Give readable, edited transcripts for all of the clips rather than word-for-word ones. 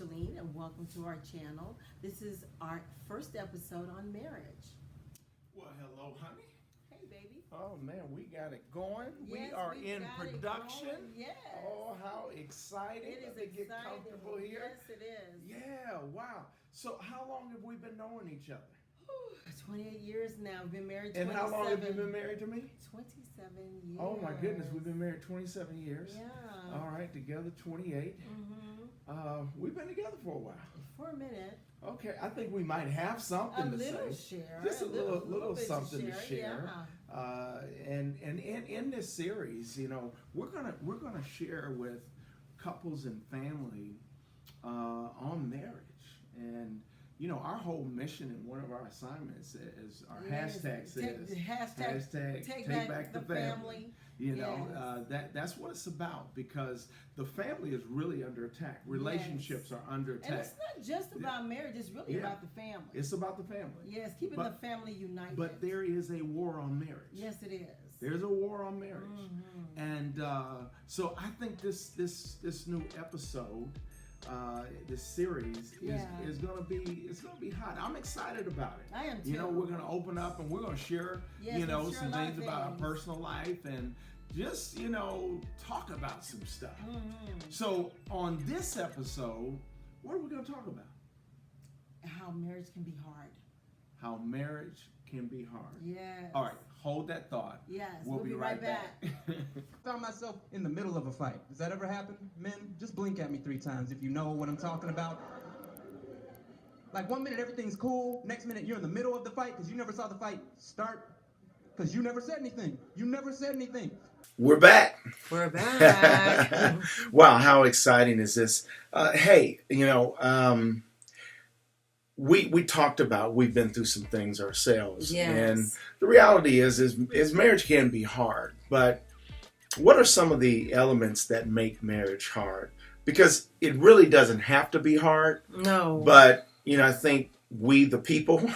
Shalene, and welcome to our channel. This is our first episode on marriage. Well, hello, honey. Hey, baby. Oh, man, we got it going. Yes, we are we in got it production. going. Yes. Oh, how exciting. It is Let me get exciting. comfortable here. Yes, it is. Yeah, wow. So how long have we been knowing each other? 28 years now. We've been married 27. And how long have you been married to me? 27 years. Oh, my goodness, we've been married 27 years. Yeah. All right, together 28. We've been together for a while. For a minute. Okay, I think we might have something A to little say. share. Just a little bit something to share. Yeah. And in this series, you know, we're gonna share with couples and family on marriage. And you know, our whole mission in one of our assignments is our hashtag says hashtag take back the family. You know, Yes. that's what it's about, because the family is really under attack. Relationships are under attack. And it's not just about marriage, it's really about the family. It's about the family. Yes, keeping the family united. But there is a war on marriage. Yes, it is. There's a war on marriage. Mm-hmm. And so I think this new episode, this series is gonna be hot. I'm excited about it. I am too. You know, we're gonna open up and we're gonna share, Yes, you know, we'll share some a lot things of about our things. personal life and just, you know, talk about some stuff. Mm-hmm. So on this episode, what are we gonna talk about? How marriage can be hard. How marriage can be hard. Yes. All right, hold that thought. Yes, We'll be right back. Found myself in the middle of a fight. Does that ever happen? Men, just blink at me 3 times if you know what I'm talking about. Like 1 minute everything's cool, next minute you're in the middle of the fight because you never saw the fight start because you never said anything. You never said anything. We're back. We're back. Wow, how exciting is this? Hey, you know, we talked about, we've been through some things ourselves. Yes. And the reality is marriage can be hard. But what are some of the elements that make marriage hard? Because it really doesn't have to be hard. No. But, you know, I think we, the people,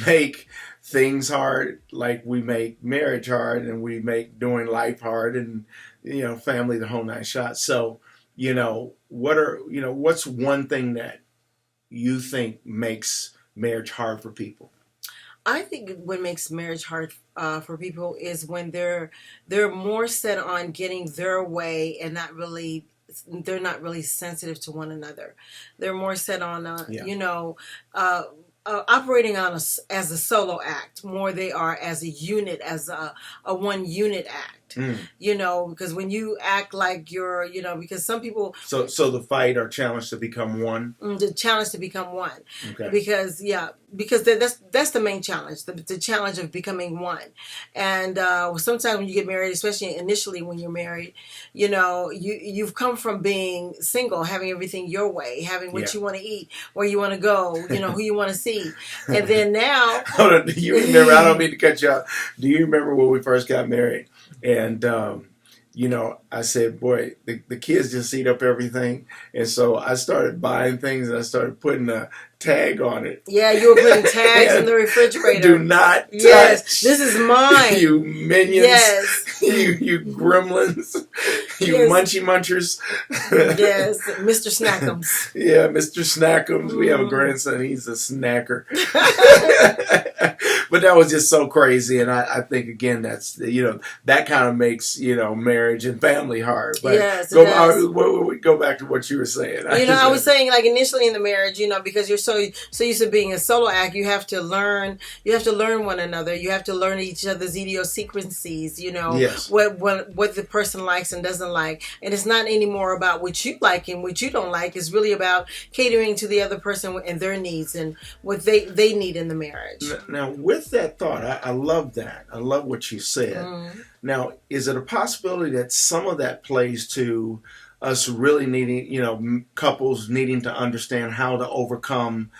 make things hard, like we make marriage hard and we make doing life hard and, you know, family, the whole 9 shots. So, you know, what's one thing that you think makes marriage hard for people? I think what makes marriage hard for people is when they're more set on getting their way and they're not really sensitive to one another. They're more set on operating on as a solo act more they are as a unit, as a one unit act. You know, because when you act like you're, you know, because some people... So the fight or challenge to become one? The challenge to become one. Okay. Because that's the main challenge, the challenge of becoming one. And sometimes when you get married, especially initially when you're married, you know, you've come from being single, having everything your way, having what you want to eat, where you want to go, you know, who you want to see. And then now... Hold on, do you remember, I don't mean to cut you off, do you remember when we first got married? And, you know, I said, boy, the kids just eat up everything. And so I started buying things and I started putting a tag on it. Yeah, you were putting tags in the refrigerator. Do not touch. Yes, this is mine. You minions. Yes. you gremlins. You munchy munchers. Yes, Mr. Snackums. Yeah, Mr. Snackums. We have a grandson. He's a snacker. But that was just so crazy. And I think, again, that's, you know, that kind of makes, you know, marriage and family hard. But yes, it does. Go back to what you were saying. I was saying, like, initially in the marriage, you know, because you're so used to being a solo act, you have to learn one another. You have to learn each other's idiosyncrasies, you know, what the person likes and doesn't like. And it's not anymore about what you like and what you don't like. It's really about catering to the other person and their needs and what they need in the marriage. Now, with that thought, I love that. I love what you said. Now, is it a possibility that some of that plays to us really needing, you know, couples needing to understand how to overcome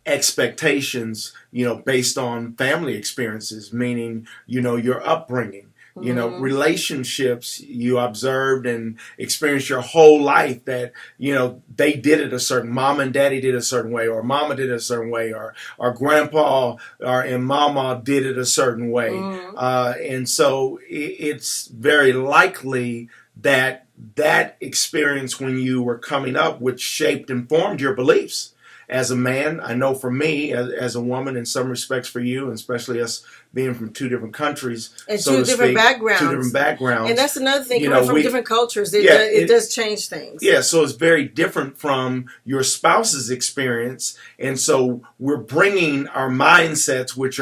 expectations, you know, based on family experiences, meaning, you know, your upbringing, you know, relationships you observed and experienced your whole life that, you know, they did it a certain, mom and daddy did it a certain way, or mama did it a certain way, or grandpa and mama did it a certain way. And so it's very likely that experience when you were coming up, which shaped and formed your beliefs. As a man, I know for me, as a woman, in some respects for you, and especially us being from two different countries, and so two different backgrounds. Two different backgrounds. And that's another thing, coming from different cultures, it does change things. Yeah, so it's very different from your spouse's experience. And so we're bringing our mindsets, which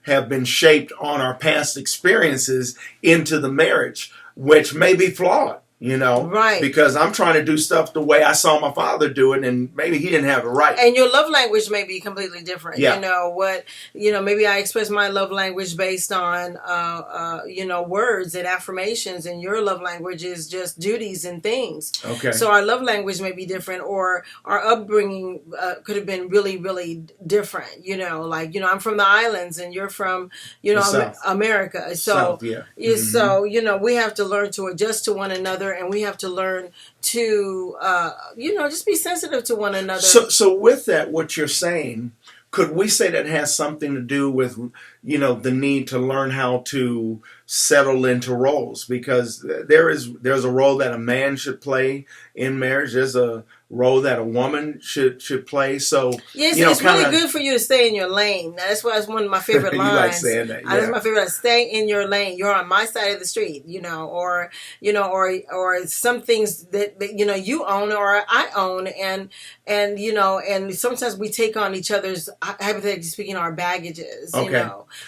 have been shaped on our past experiences, into the marriage, which may be flawed. Right. Because I'm trying to do stuff the way I saw my father do it, and maybe he didn't have it right. And your love language may be completely different. Yeah. Maybe I express my love language based on, words and affirmations, and your love language is just duties and things. Okay. So our love language may be different, or our upbringing could have been really, really different. I'm from the islands, and you're from, America. So, South, yeah. So, we have to learn to adjust to one another. And we have to learn to, just be sensitive to one another. So with that, what you're saying, could we say that has something to do with, the need to learn how to settle into roles? Because there's a role that a man should play in marriage. There's a role that a woman should play. So yes, it's really good for you to stay in your lane. That's why it's one of my favorite lines. You like saying that? Yeah. That's my favorite. Stay in your lane. You're on my side of the street. Or some things that you own or I own, and sometimes we take on each other's, hypothetically speaking, our baggages. Okay.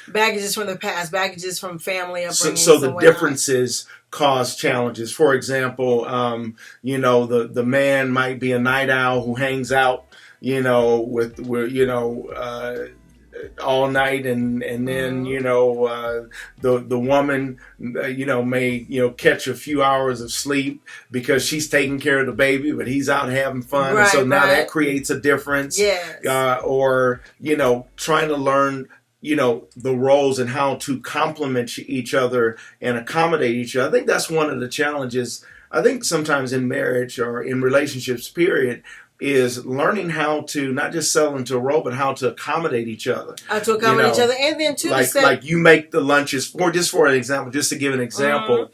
Baggages from the past, baggages from family upbringing. So the differences cause challenges. For example, the man might be a night owl who hangs out, with all night, and then the woman may catch a few hours of sleep because she's taking care of the baby, but he's out having fun. Right, and so now right. that creates a difference. Yes. Or trying to learn the roles and how to complement each other and accommodate each other. I think that's one of the challenges, I think sometimes in marriage or in relationships, period, is learning how to not just settle into a role, but how to accommodate each other. To accommodate each other. And then too, like you make the lunches, for an example, just to give an example,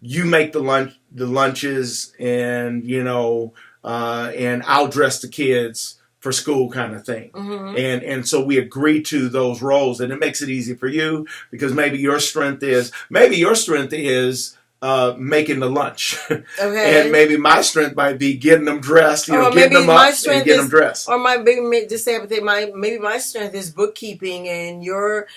you make the lunches and, and I'll dress the kids for school kind of thing. Mm-hmm. And so we agree to those roles, and it makes it easy for you because maybe your strength is making the lunch. Okay. And maybe my strength might be getting them dressed, getting them up and getting them dressed. Or maybe my strength is bookkeeping, and your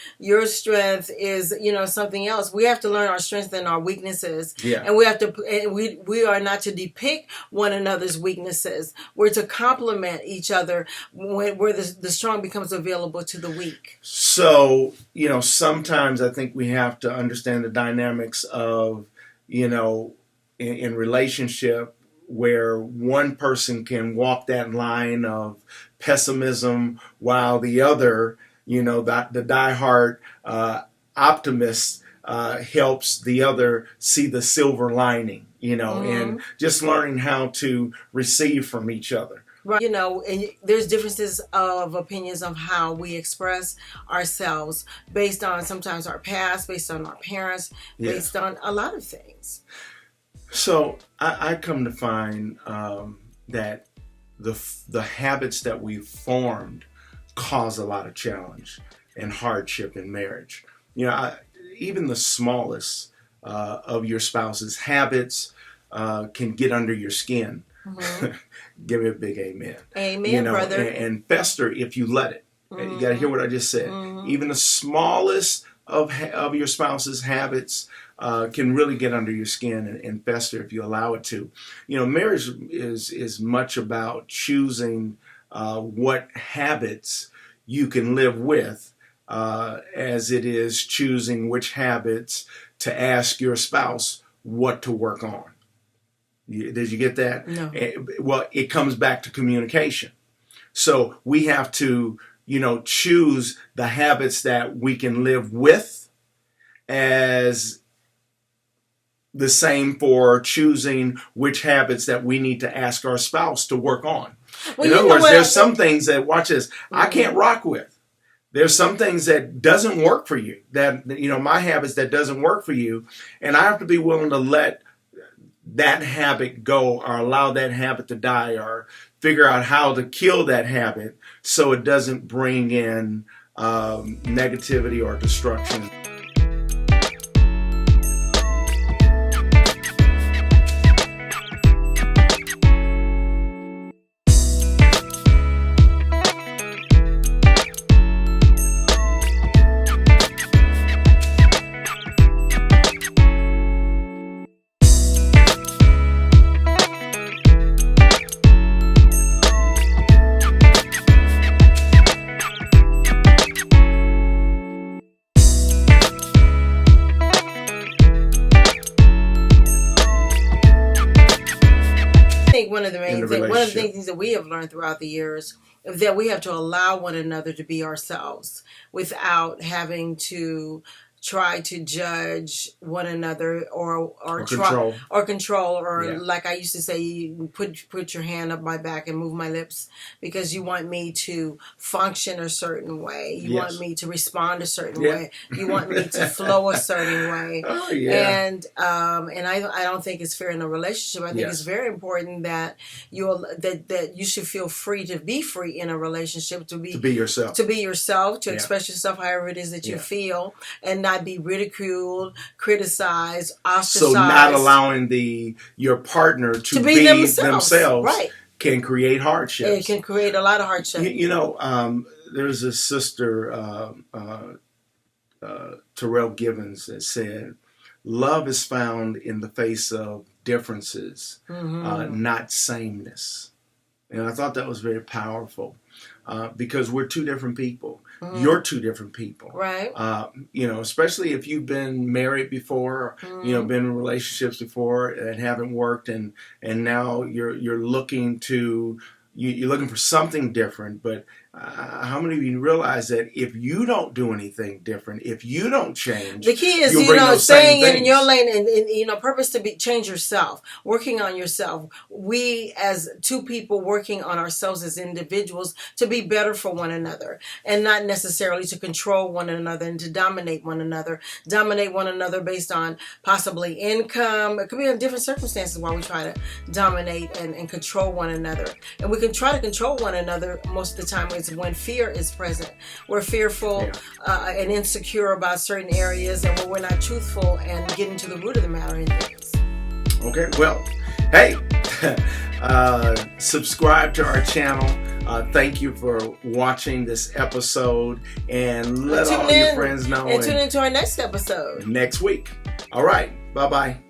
strength is, something else. We have to learn our strengths and our weaknesses. Yeah. And we are not to depict one another's weaknesses. We're to complement each other where the strong becomes available to the weak. So, sometimes I think we have to understand the dynamics of in relationship where one person can walk that line of pessimism while the other, the diehard optimist helps the other see the silver lining, and just learning how to receive from each other. Right. And there's differences of opinions of how we express ourselves based on sometimes our past, based on our parents, based on a lot of things. So I come to find that the habits that we've formed cause a lot of challenge and hardship in marriage. Even the smallest of your spouse's habits can get under your skin. Mm-hmm. Give me a big amen. Amen, brother. And fester if you let it. Mm-hmm. You got to hear what I just said. Mm-hmm. Even the smallest of your spouse's habits can really get under your skin and fester if you allow it to. Marriage is much about choosing what habits you can live with, as it is choosing which habits to ask your spouse what to work on. Did you get that? No. Well, it comes back to communication. So we have to, choose the habits that we can live with, as the same for choosing which habits that we need to ask our spouse to work on. In other words, there's some things that, watch this, I can't rock with. There's some things that doesn't work for you, that, my habits that doesn't work for you. And I have to be willing to let that habit go, or allow that habit to die, or figure out how to kill that habit so it doesn't bring in negativity or destruction. One of the things that we have learned throughout the years is that we have to allow one another to be ourselves without having to try to judge one another or control like I used to say, you put your hand up my back and move my lips because you want me to function a certain way. You want me to respond a certain way. You want me to flow a certain way. And I don't think it's fair in a relationship. I think it's very important that that you should feel free to be free in a relationship, to be yourself, to express yourself however it is that you feel, and not be ridiculed, criticized, ostracized. So not allowing your partner to be themselves right, can create hardships. It can create a lot of hardship. There's a sister, Terrell Givens, that said, "Love is found in the face of differences, not sameness." And I thought that was very powerful because we're two different people. You're two different people, right? Especially if you've been married before, been in relationships before that haven't worked, and now you're looking to you're looking for something different. But how many of you realize that if you don't do anything different, if you don't change, the key is staying in your lane and purpose to change yourself, working on yourself. We as two people working on ourselves as individuals to be better for one another, and not necessarily to control one another and to dominate one another based on possibly income. It could be in different circumstances why we try to dominate and control one another. And we can try to control one another most of the time when fear is present. We're fearful and insecure about certain areas, and when we're not truthful and getting to the root of the matter in things. Okay, well, hey, subscribe to our channel. Thank you for watching this episode, and let all your friends know. And tune into our next episode next week. All right, bye-bye.